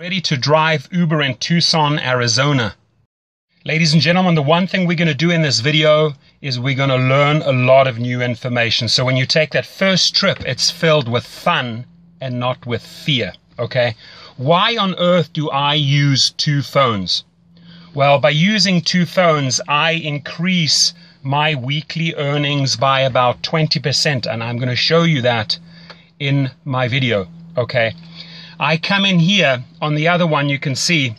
Ready to drive Uber in Tucson, Arizona. Ladies and gentlemen, the one thing we're going to do in this video is we're going to learn a lot of new information. So when you take that first trip, it's filled with fun and not with fear, okay? Why on earth do I use two phones? Well, by using two phones, I increase my weekly earnings by about 20%, and I'm going to show you that in my video, okay? I come in here on the other one, you can see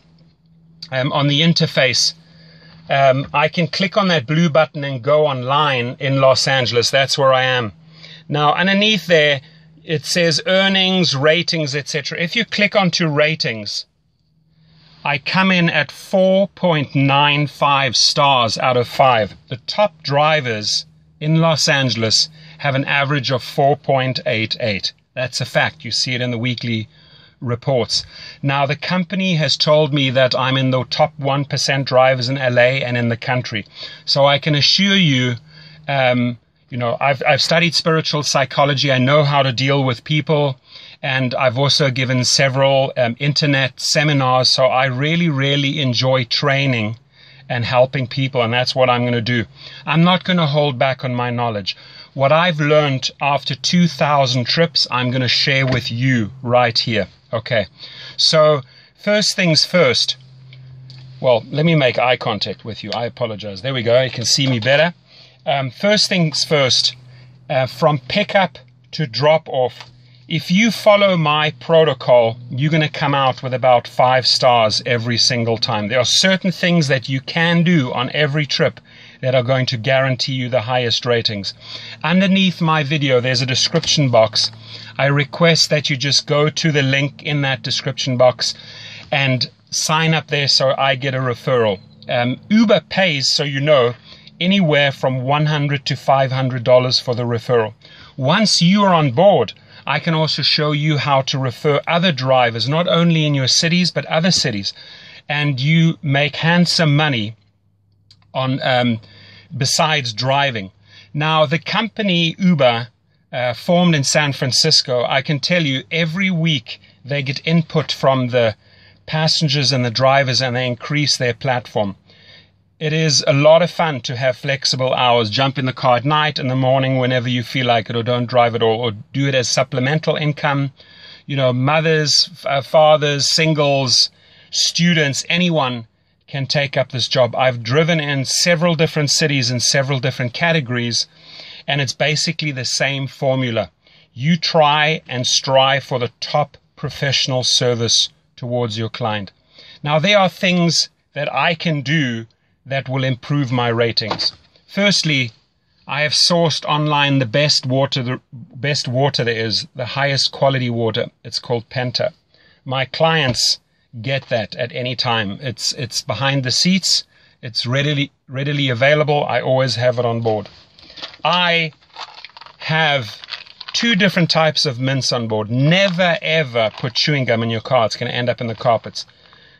on the interface, I can click on that blue button and go online in Los Angeles. That's where I am. Now, underneath there, it says earnings, ratings, etc. If you click onto ratings, I come in at 4.95 stars out of 5. The top drivers in Los Angeles have an average of 4.88. That's a fact. You see it in the weekly reports. Now, the company has told me that I'm in the top 1% drivers in LA and in the country. So I can assure you, I've studied spiritual psychology. I know how to deal with people, and I've also given several internet seminars. So I really enjoy training and helping people, and that's what I'm going to do. I'm not going to hold back on my knowledge. What I've learned after 2,000 trips, I'm going to share with you right here. Okay, so first things first. Well, let me make eye contact with you. I apologize. There we go. You can see me better. First things first, from pickup to drop off, if you follow my protocol, you're going to come out with about 5 stars every single time. There are certain things that you can do on every trip that are going to guarantee you the highest ratings. Underneath my video, there's a description box. I request that you just go to the link in that description box and sign up there so I get a referral. Uber pays, so you know, anywhere from $100 to $500 for the referral. Once you are on board, I can also show you how to refer other drivers, not only in your cities, but other cities. And you make handsome money on besides driving. Now, the company Uber, formed in San Francisco, I can tell you every week they get input from the passengers and the drivers, and they increase their platform. It is a lot of fun to have flexible hours. Jump in the car at night, in the morning, whenever you feel like it, or don't drive at all, or do it as supplemental income. You know, mothers, fathers, singles, students, anyone can take up this job. I've driven in several different cities in several different categories, and it's basically the same formula. You try and strive for the top professional service towards your client. Now, there are things that I can do that will improve my ratings. Firstly, I have sourced online the best water there is, the highest quality water. It's called Penta. My clients get that at any time. It's behind the seats. It's readily available. I always have it on board. I have 2 different types of mints on board. Never ever put chewing gum in your car. It's going to end up in the carpets.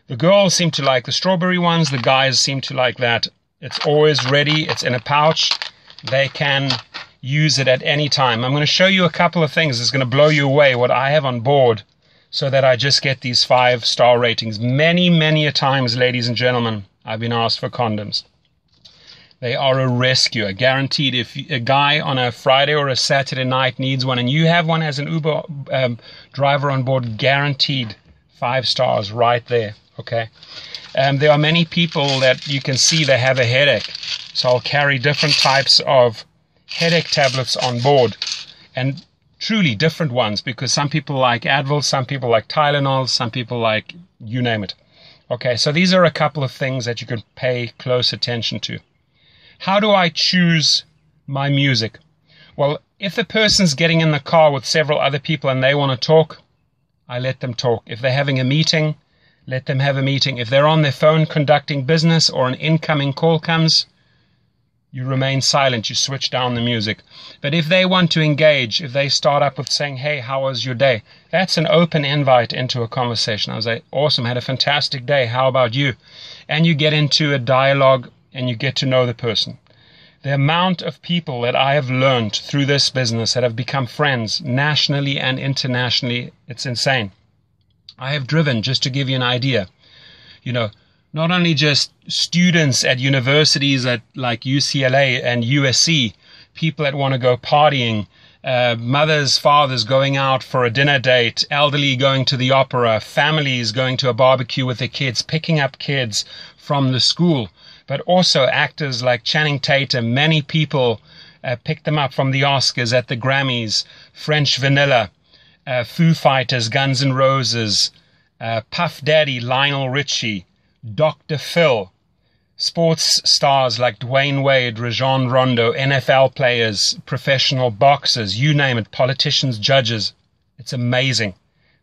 The girls seem to like the strawberry ones. The guys seem to like that. It's always ready. It's in a pouch. They can use it at any time. I'm going to show you a couple of things. It's going to blow you away what I have on board so that I just get these 5-star ratings. Many a times, ladies and gentlemen, I've been asked for condoms. They are a rescue, guaranteed. If a guy on a Friday or a Saturday night needs one and you have one as an Uber driver on board, guaranteed 5 stars right there, okay? There are many people that you can see they have a headache. So I'll carry different types of headache tablets on board, and truly different ones, because some people like Advil, some people like Tylenol, some people like you name it. Okay, so these are a couple of things that you can pay close attention to. How do I choose my music? Well, if the person's getting in the car with several other people and they want to talk, I let them talk. If they're having a meeting, let them have a meeting. If they're on their phone conducting business or an incoming call comes, you remain silent. You switch down the music. But if they want to engage, if they start up with saying, hey, how was your day? That's an open invite into a conversation. I was like, awesome, had a fantastic day. How about you? And you get into a dialogue and you get to know the person. The amount of people that I have learned through this business that have become friends nationally and internationally, it's insane. I have driven, just to give you an idea, you know, not only just students at universities like UCLA and USC, people that want to go partying, mothers, fathers going out for a dinner date, elderly going to the opera, families going to a barbecue with their kids, picking up kids from the school, but also actors like Channing Tatum. Many people picked them up from the Oscars, at the Grammys, French Vanilla, Foo Fighters, Guns N' Roses, Puff Daddy, Lionel Richie, Dr. Phil, sports stars like Dwayne Wade, Rajon Rondo, NFL players, professional boxers, you name it, politicians, judges. It's amazing.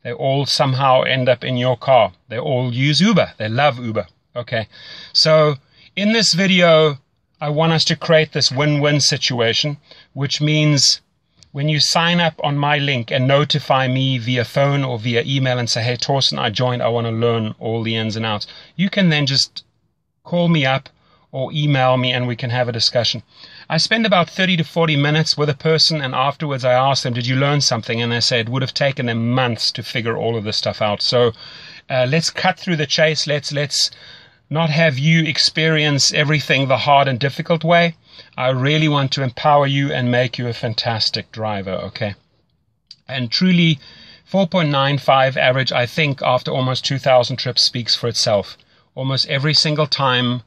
They all somehow end up in your car. They all use Uber. They love Uber. Okay. So in this video, I want us to create this win-win situation, which means when you sign up on my link and notify me via phone or via email and say, hey, Torsten, I joined, I want to learn all the ins and outs, you can then just call me up or email me and we can have a discussion. I spend about 30 to 40 minutes with a person, and afterwards I ask them, did you learn something? And they say it would have taken them months to figure all of this stuff out. So let's cut through the chase. Let's not have you experience everything the hard and difficult way. I really want to empower you and make you a fantastic driver, okay? And truly, 4.95 average, I think, after almost 2,000 trips speaks for itself. Almost every single time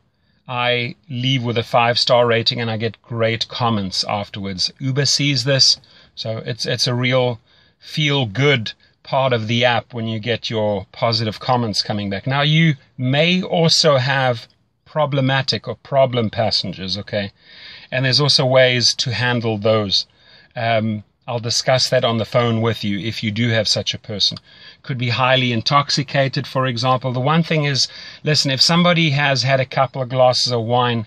I leave with a 5-star rating and I get great comments afterwards. Uber sees this, so it's a real feel-good part of the app when you get your positive comments coming back. Now, you may also have problematic or problem passengers, okay? And there's also ways to handle those. I'll discuss that on the phone with you if you do have such a person. Could be highly intoxicated, for example. The one thing is, listen, if somebody has had a couple of glasses of wine,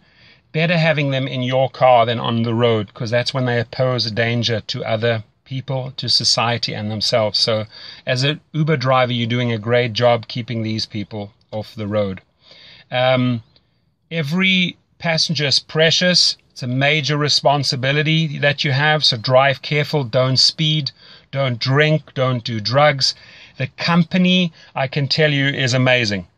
better having them in your car than on the road, because that's when they pose a danger to other people, to society and themselves. So as an Uber driver, you're doing a great job keeping these people off the road. Every passenger is precious. It's a major responsibility that you have, so drive careful, don't speed, don't drink, don't do drugs. The company, I can tell you, is amazing.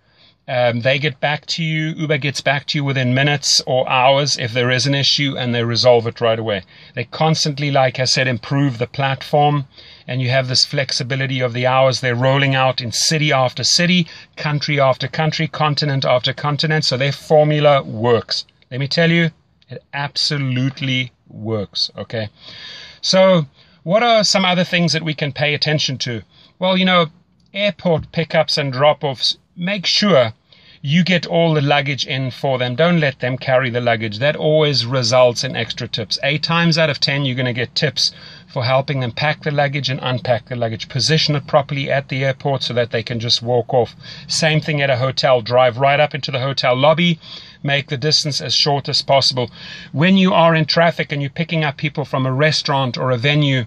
They get back to you, Uber gets back to you within minutes or hours if there is an issue, and they resolve it right away. They constantly, like I said, improve the platform, and you have this flexibility of the hours. They're rolling out in city after city, country after country, continent after continent, so their formula works. Let me tell you, it absolutely works, okay? So what are some other things that we can pay attention to? Well, you know, airport pickups and drop-offs, make sure you get all the luggage in for them. Don't let them carry the luggage. That always results in extra tips. 8 times out of 10, you're going to get tips for helping them pack the luggage and unpack the luggage. Position it properly at the airport so that they can just walk off. Same thing at a hotel. Drive right up into the hotel lobby. Make the distance as short as possible. When you are in traffic and you're picking up people from a restaurant or a venue,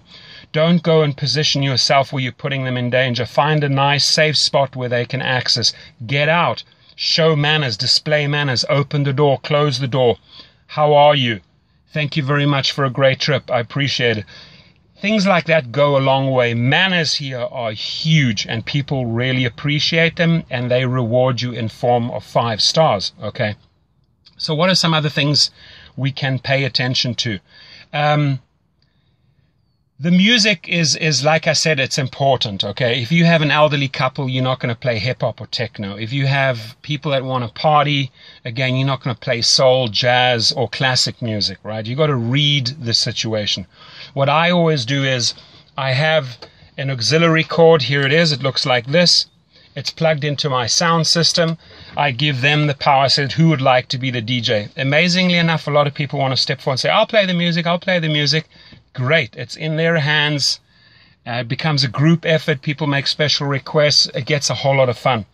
don't go and position yourself where you're putting them in danger. Find a nice, safe spot where they can access. Get out. Show manners. Display manners. Open the door. Close the door. How are you? Thank you very much for a great trip. I appreciate it. Things like that go a long way. Manners here are huge, and people really appreciate them, and they reward you in form of 5 stars. Okay. So what are some other things we can pay attention to? The music is, like I said, it's important, okay? If you have an elderly couple, you're not going to play hip-hop or techno. If you have people that want to party, again, you're not going to play soul, jazz, or classic music, right? You got to read the situation. What I always do is I have an auxiliary cord. Here it is. It looks like this. It's plugged into my sound system. I give them the power. I said, who would like to be the DJ? Amazingly enough, a lot of people want to step forward and say, I'll play the music, I'll play the music. Great. It's in their hands. It becomes a group effort. People make special requests. It gets a whole lot of fun.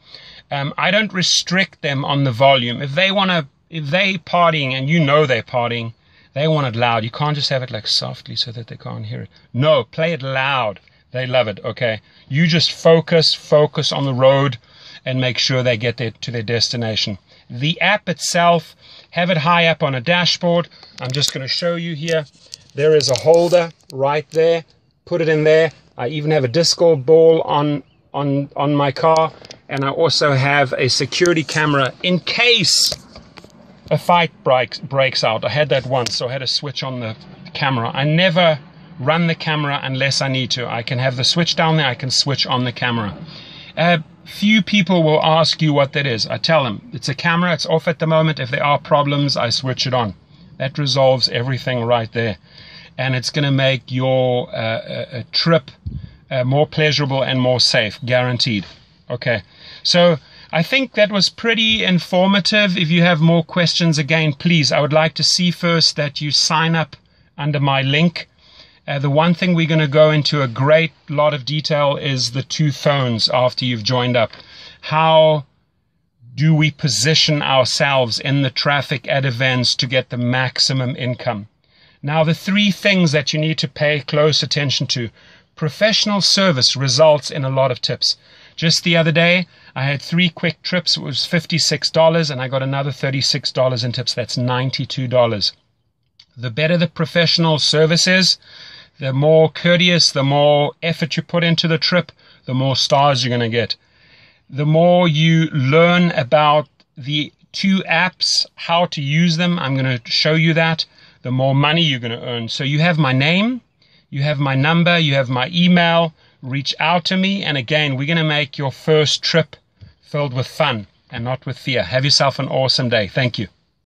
I don't restrict them on the volume. If they partying and you know they're partying, they want it loud. You can't just have it like softly so that they can't hear it. No, play it loud. They love it, okay? You just focus on the road and make sure they get to their destination. The app itself, have it high up on a dashboard. I'm just going to show you here. There is a holder right there. Put it in there. I even have a disco ball on on my car, and I also have a security camera in case a fight breaks out. I had that once, so I had to switch on the camera. I never run the camera unless I need to. I can have the switch down there, I can switch on the camera. Few people will ask you what that is. I tell them it's a camera, it's off at the moment. If there are problems, I switch it on. That resolves everything right there, and it's going to make your trip more pleasurable and more safe, guaranteed. Okay, so I think that was pretty informative. If you have more questions, again, please, I would like to see first that you sign up under my link. The one thing we're going to go into a great lot of detail is the 2 phones after you've joined up. How do we position ourselves in the traffic at events to get the maximum income? Now, the 3 things that you need to pay close attention to. Professional service results in a lot of tips. Just the other day, I had 3 quick trips. It was $56, and I got another $36 in tips. That's $92. The better the professional service is, the more courteous, the more effort you put into the trip, the more stars you're going to get. The more you learn about the 2 apps, how to use them, I'm going to show you that, the more money you're going to earn. So you have my name, you have my number, you have my email. Reach out to me, and again, we're going to make your first trip filled with fun and not with fear. Have yourself an awesome day. Thank you.